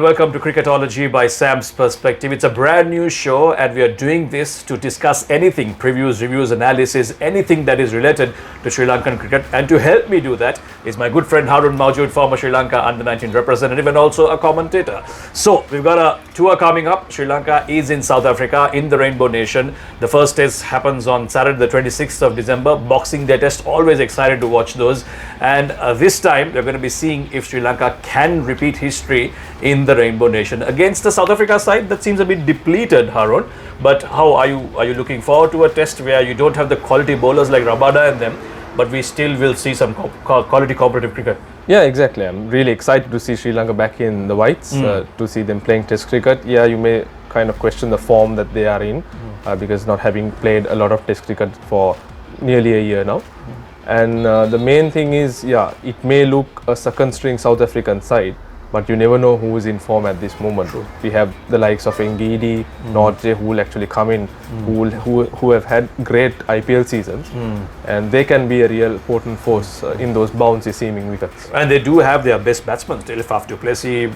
and welcome to Cricketology by Sam's Perspective. It's a brand new show and we are doing this to discuss anything, previews, reviews, analysis, anything that is related to Sri Lankan cricket. And to help me do that is my good friend Haroon Mowjood, former Sri Lanka Under-19 representative and also a commentator. So we've got a tour coming up. Sri Lanka is in South Africa in the Rainbow Nation. The first test happens on Saturday the 26th of December. Boxing Day test, always excited to watch those. And this time we're going to be seeing if Sri Lanka can repeat history in the Rainbow Nation against the South Africa side that seems a bit depleted, Haroon. But how are you looking forward to a test where you don't have the quality bowlers like Rabada and them, but we still will see some quality competitive cricket? Yeah, exactly. I'm really excited to see Sri Lanka back in the whites, to see them playing test cricket. Yeah, you may kind of question the form that they are in because not having played a lot of test cricket for nearly a year now. And the main thing is, yeah, it may look a second string South African side, but you never know who is in form at this moment. True. We have the likes of Ngidi, Norje, who will actually come in, who have had great IPL seasons, and they can be a real potent force in those bouncy seaming wickets. And they do have their best batsmen still. Faf du Plessis,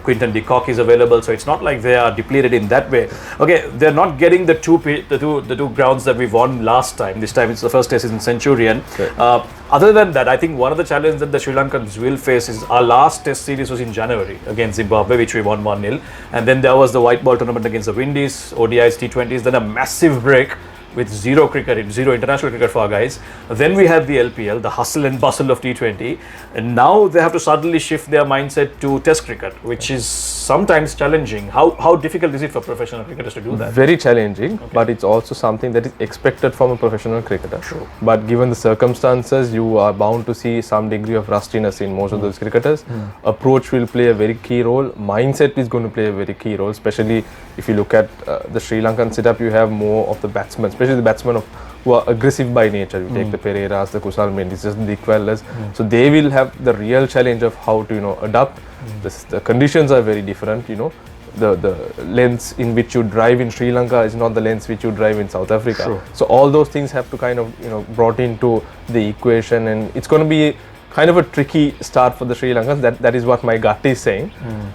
Quinton de Kock is available, so it's not like they are depleted in that way. Okay, they're not getting the two grounds that we won last time. This time it's the first test is in Centurion. Okay. Other than that, I think one of the challenges that the Sri Lankans will face is our last test series was in January against Zimbabwe, which we won 1-0. And then there was the white ball tournament against the Windies, ODIs, T20s, then a massive break with zero international cricket for our guys. Then we had the LPL, the hustle and bustle of T20. And now they have to suddenly shift their mindset to test cricket, which is sometimes challenging. How difficult is it for professional cricketers to do that? Very challenging, but it's also something that is expected from a professional cricketer. True. But given the circumstances, you are bound to see some degree of rustiness in most of those cricketers. Approach will play a very key role. Mindset is going to play a very key role, especially if you look at the Sri Lankan setup. You have more of the batsmen, especially the batsmen who are aggressive by nature. You take the Pereiras, the Kusal Mendis, the Dikwellas. So they will have the real challenge of how to adapt. The conditions are very different. The lengths in which you drive in Sri Lanka is not the lengths which you drive in South Africa. True. So all those things have to kind of brought into the equation, and it's going to be kind of a tricky start for the Sri Lankans. That is what my gut is saying.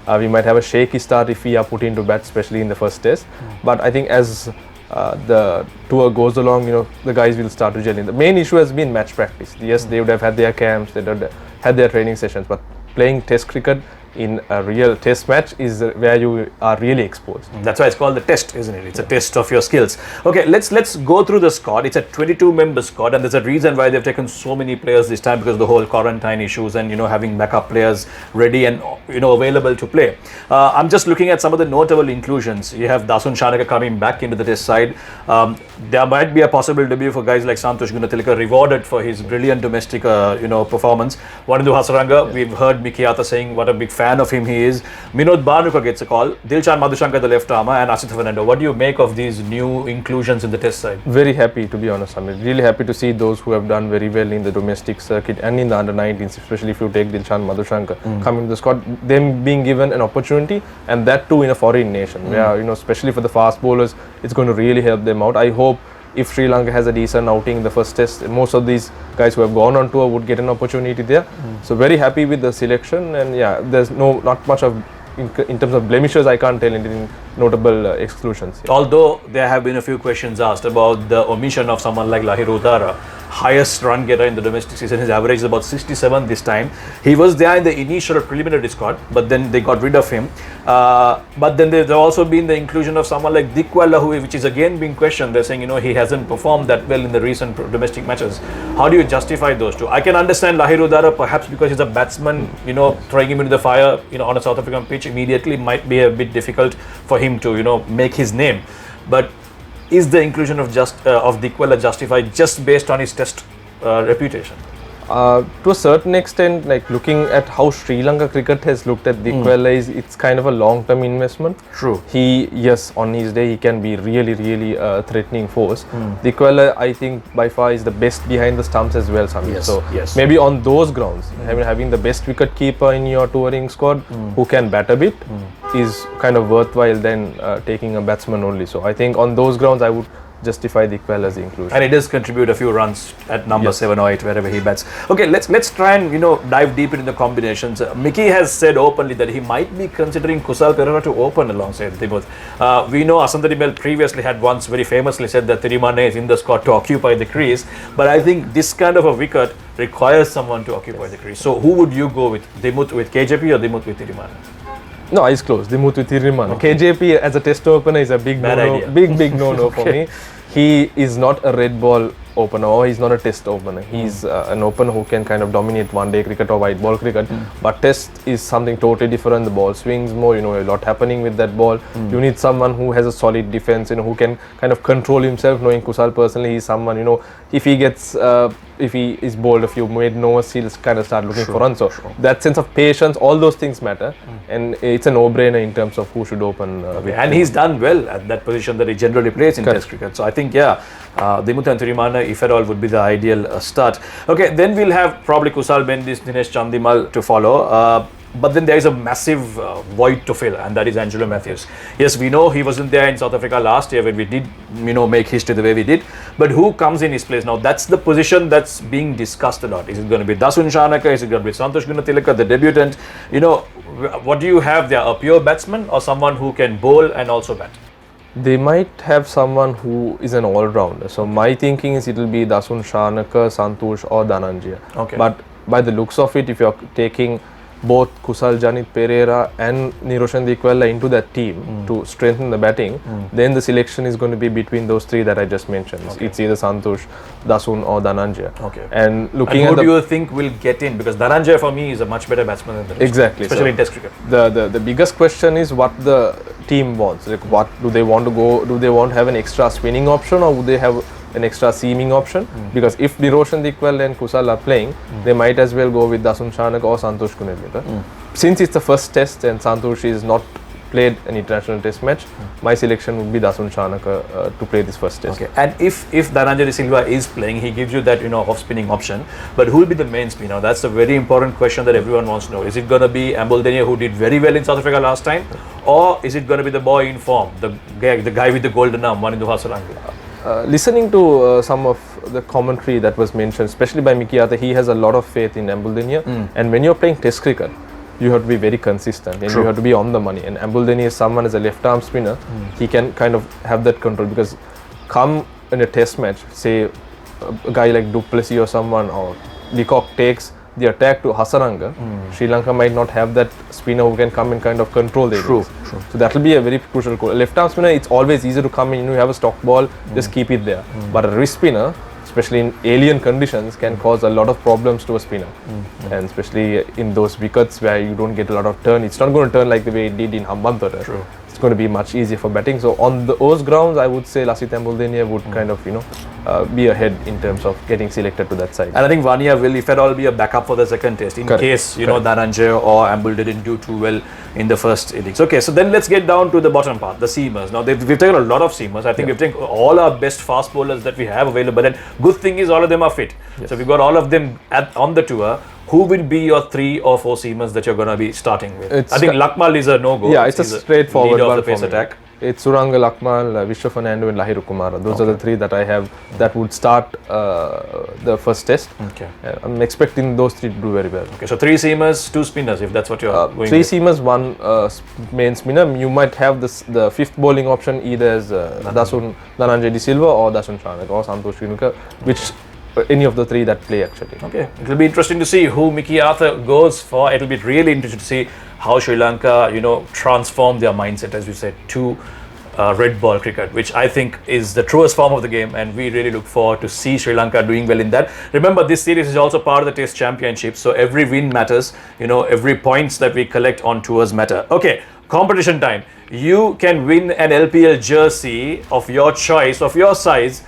We might have a shaky start if we are put into bat, especially in the first test. But I think as the tour goes along, the guys will start to gel in. The main issue has been match practice. Yes, they would have had their camps, they would have had their training sessions, but playing test cricket in a real test match is where you are really exposed. That's why it's called the test, isn't it? It's a test of your skills. Okay, let's go through the squad. It's a 22-member squad, and there's a reason why they've taken so many players this time, because of the whole quarantine issues and having backup players ready and available to play. I'm just looking at some of the notable inclusions. You have Dasun Shanaka coming back into the test side. There might be a possible debut for guys like Santosh Gunatilaka, rewarded for his brilliant domestic performance. Wanindu Hasaranga, we've heard Mikiyata saying what a big fan of him he is. Minod Banuka gets a call. Dilshan Madhushankar, the left armour, and Asith Fernando. What do you make of these new inclusions in the test side? Very happy, to be honest. I'm really happy to see those who have done very well in the domestic circuit and in the under-19s, especially if you take Dilshan Madhushankar coming to the squad, them being given an opportunity, and that too in a foreign nation, where especially for the fast bowlers, it's going to really help them out. I hope if Sri Lanka has a decent outing in the first test, most of these guys who have gone on tour would get an opportunity there. So very happy with the selection, and yeah, there's not much of in terms of blemishes. I can't tell any notable exclusions. Yeah. Although there have been a few questions asked about the omission of someone like Lahiru Udara, highest run getter in the domestic season. His average is about 67 this time. He was there in the initial preliminary squad, but then they got rid of him. But then there's also been the inclusion of someone like Dikwella, which is again being questioned. They're saying, he hasn't performed that well in the recent domestic matches. How do you justify those two? I can understand Lahiru Udara, perhaps because he's a batsman, throwing him into the fire, on a South African pitch immediately might be a bit difficult for him to, make his name. But is the inclusion of Dikwella justified just based on his test reputation? To a certain extent, like looking at how Sri Lanka cricket has looked at Dikwella, it's kind of a long-term investment. True. Yes, on his day he can be really, really threatening force. Dikwella, I think by far is the best behind the stumps as well, Samir. Yes, so yes. maybe on those grounds, having the best wicket keeper in your touring squad who can bat a bit is kind of worthwhile than taking a batsman only. So I think on those grounds I would justify the equalizer inclusion. And he does contribute a few runs at number Yes. 7 or 8 wherever he bats. Okay, let's try and dive deeper into the combinations. Mickey has said openly that he might be considering Kusal Perera to open alongside Dimuth. We know Asantha Dimel previously had once very famously said that Thirimana is in the squad to occupy the crease, but I think this kind of a wicket requires someone to occupy the crease. So who would you go with? Dimuth with KJP or Dimuth with Thirimana? No, eyes closed. Dimuth with Thirimana. KJP as a test opener is a big Bad no-no. idea. Big no-no for me. He is not a red ball opener, or he's not a test opener. He's an opener who can kind of dominate one-day cricket or white ball cricket. But test is something totally different. The ball swings more. A lot happening with that ball. You need someone who has a solid defense. Who can kind of control himself. Knowing Kusal personally, he's someone. If he gets if he is bowled a few made no's, he'll kind of start looking for runs. So that sense of patience, all those things matter, and it's a no-brainer in terms of who should open. And he's done well at that position that he generally plays in Test cricket. So I think Dimuth and Thirimana, if at all, would be the ideal start. Okay, then we'll have probably Kusal Mendis, Dinesh Chandimal to follow. But then there is a massive void to fill, and that is Angelo Matthews. Yes, we know he wasn't there in South Africa last year when we did, make history the way we did. But who comes in his place now? That's the position that's being discussed a lot. Is it going to be Dasun Shanaka? Is it going to be Santosh Gunatilaka, the debutant? What do you have there? A pure batsman or someone who can bowl and also bat? They might have someone who is an all-rounder. So my thinking is it will be Dasun Shanaka, Santosh or Dhananjaya. Okay. But by the looks of it, if you're taking both Kusal Janit Pereira and Niroshan Dikwella into that team to strengthen the batting, then the selection is going to be between those three that I just mentioned. Okay. It's either Santosh, Dasun or Dhananjaya. Okay. And looking who at do you think will get in? Because Dhananjaya for me is a much better batsman than the rest. Exactly. Especially in Test cricket. The biggest question is what the team wants. Like, what do they want to go? Do they want to have an extra spinning option, or would they have an extra seaming option? Because if Niroshan Dikwella and Kusal are playing, they might as well go with Dasun Shanaka or Santosh Gunatilaka. Since it's the first test and Santosh is not played an international test match, my selection would be Dasun Shanaka to play this first test. Okay. And if Dhananjaya De Silva is playing, he gives you that off spinning option. But who will be the main spinner? That's a very important question that everyone wants to know. Is it going to be Ambuldennia, who did very well in South Africa last time, or is it going to be the boy in form, the guy with the golden arm, Manindu Hasaranga? Listening to some of the commentary that was mentioned, especially by Mickey Arthur, he has a lot of faith in Ambuldennia. And when you're playing Test cricket, you have to be very consistent and you have to be on the money. And Ambuldennia is someone as a left-arm spinner, he can kind of have that control, because come in a Test match, say a guy like Du Plessis or someone, or Leacock takes the attack to Hasaranga, Sri Lanka might not have that spinner who can come and kind of control the innings. True. So that will be a very crucial call. A left-arm spinner, it's always easy to come in, you have a stock ball, just keep it there. But a wrist spinner, especially in alien conditions, can cause a lot of problems to a spinner. And especially in those wickets where you don't get a lot of turn, it's not going to turn like the way it did in Hambantota. True. It's going to be much easier for batting. So on those grounds, I would say Lasith Ambuldennia would kind of, be ahead in terms of getting selected to that side. And I think Vania will, if at all, be a backup for the second test in case, Dhananjaya or Ambul didn't do too well in the first innings. Okay, so then let's get down to the bottom part, the seamers. Now, we've taken a lot of seamers. I think we've taken all our best fast bowlers that we have available. And good thing is all of them are fit. Yes. So we've got all of them on the tour. Who will be your 3 or 4 seamers that you're going to be starting with? I think Lakmal is a no-go. Yeah, it's a straightforward leader one of the pace for me. attack. It's Suranga Lakmal, Vishwa Fernando and Lahiru Kumara. Those are the 3 that I have that would start the first test. Okay. I'm expecting those 3 to do very well. Okay, so 3 seamers, 2 spinners, if that's what you're going 3 with. seamers, 1 main spinner. You might have the 5th bowling option either as Dasun Dhananjaya De Silva or Dasun Shanaka or Santosh Gunatilaka, which any of the 3 that play actually. Okay, it will be interesting to see who Mickey Arthur goes for. It will be really interesting to see how Sri Lanka, transform their mindset, as you said, to red ball cricket, which I think is the truest form of the game, and we really look forward to see Sri Lanka doing well in that. Remember, this series is also part of the Test Championship, so every win matters. Every points that we collect on tours matter. Okay, competition time. You can win an LPL jersey of your choice, of your size,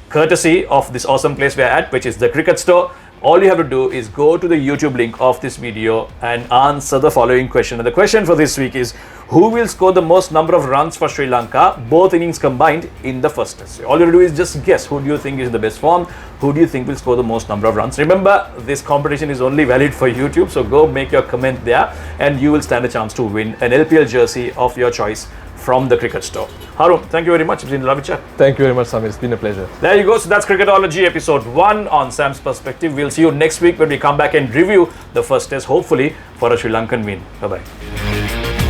courtesy of this awesome place we're at, which is the Cricket Store. All you have to do is go to the YouTube link of this video and answer the following question. And the question for this week is, who will score the most number of runs for Sri Lanka, both innings combined, in the first test? All you have to do is just guess who do you think is in the best form, who do you think will score the most number of runs. Remember, this competition is only valid for YouTube, so go make your comment there and you will stand a chance to win an LPL jersey of your choice from the Cricket Store. Haroon, thank you very much. It's been a lovely chat. Thank you very much, Samir. It's been a pleasure. There you go. So that's Cricketology episode 1 on Sam's Perspective. We'll see you next week when we come back and review the first test, hopefully for a Sri Lankan win. Bye-bye.